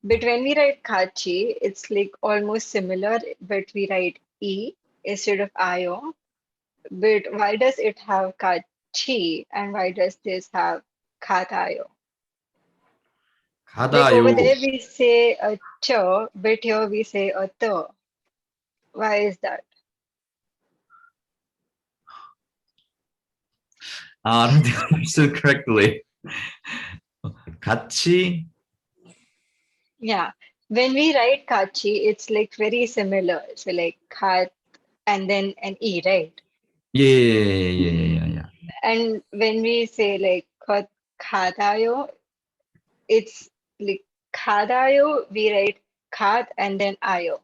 But when we write kachi, it's like almost similar, but we write e instead of ayo. But why does it have kachi and why does this have katayo? Like over 가다요. there we say a ch, but here we say a th. Why is that? I don't think I understood correctly. 같이 Yeah. When we write kachi, it's like very similar. So like khat and then an e, right? yeah. And when we say like khadayo, it's like khadayo, we write khat and then ayo.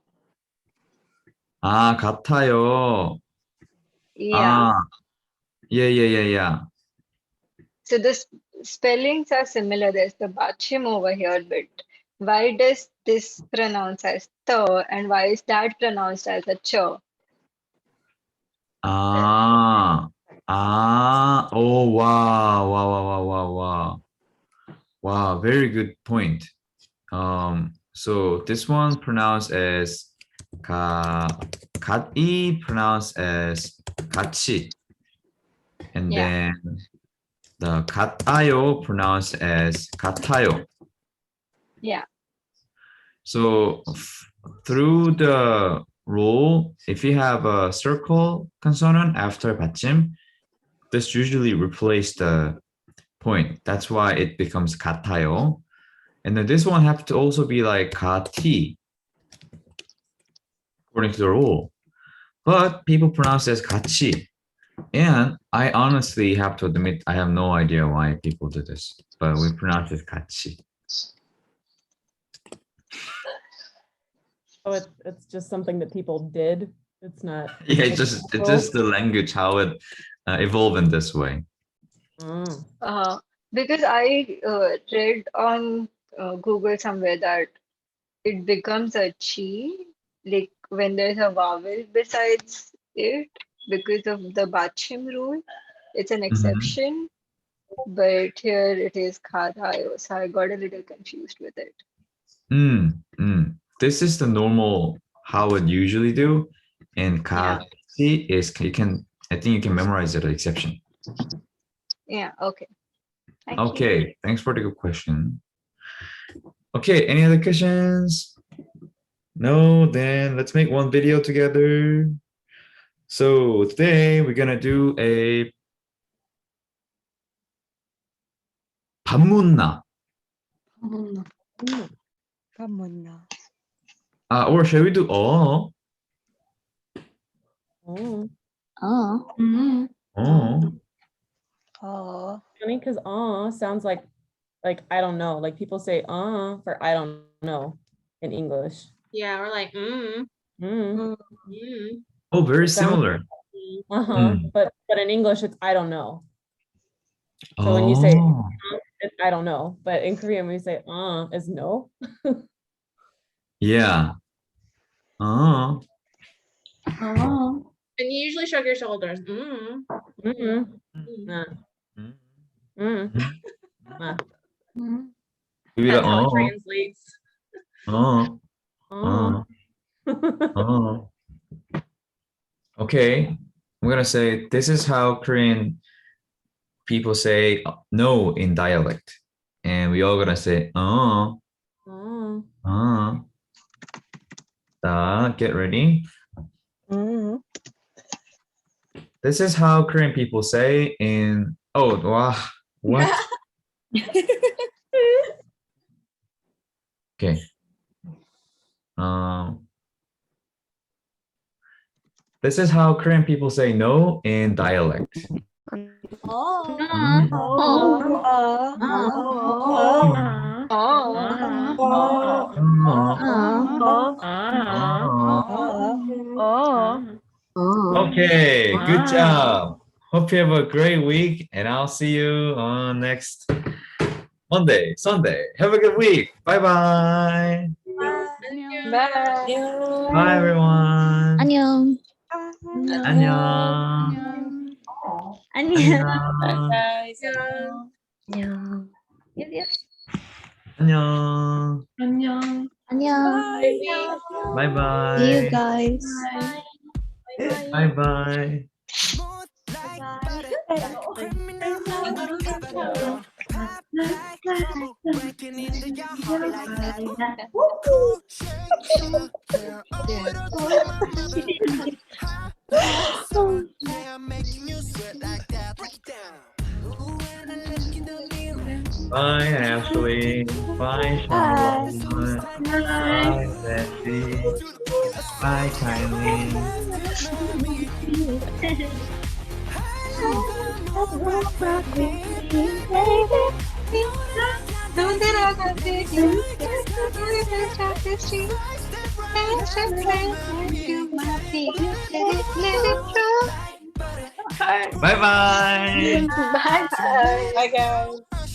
아, 같아요. Yeah. Yeah. So the spellings are similar. There's the bachim over here, but why does this pronounce as th and why is that pronounced as a ch? Oh, wow. Wow, very good point. So this one pronounced as 갓이 pronounced as 같이, and then the 같아요 pronounced as 같아요. Yeah. So through the rule, if you have a circle consonant after 받침, this usually replace the point. That's why it becomes 같아요. And then this one have to also be like 같이, according to the rule. But people pronounce it as 같이. And I honestly have to admit, I have no idea why people do this, but we pronounce it 같이. Oh, it's just something that people did. It's not. Yeah, it's just the language, how it evolved in this way. Because I read on Google somewhere that it becomes a chi, like when there's a vowel besides it, because of the bachim rule. It's an exception, but here it is khadayo, so I got a little confused with it. This is the normal how it usually do, and 같이 is I think you can memorize it, exception. Yeah, okay. Okay, thanks for the good question. Okay, any other questions? No, then let's make one video together. So today we're gonna do a 반문나. Or shall we do Oh. Funny because sounds like I don't know. Like people say for I don't know in English. Yeah, we're like Oh, very similar. But in English it's I don't know. So when you say it's I don't know, but in Korean we say is no. Yeah. And you usually shrug your shoulders. That's how it translates. Okay, I'm gonna say this is how Korean people say no in dialect, and we all gonna say get ready. This is how Korean people say in wow, what? Okay. This is how Korean people say no in dialect. Okay, good job. Hope you have a great week, and I'll see you on next Monday, Sunday. Have a good week. Bye-bye. Bye. Bye, everyone. 안녕. 안녕. 안녕. Guys. 안녕. 안녕. 안녕. 안녕. Bye-bye. See you guys. Bye-bye. Bye, Ashley. Bye, Charlotte. Bye, Betsy. Bye, Kylie. Bye-bye. Bye bye. Bye, guys.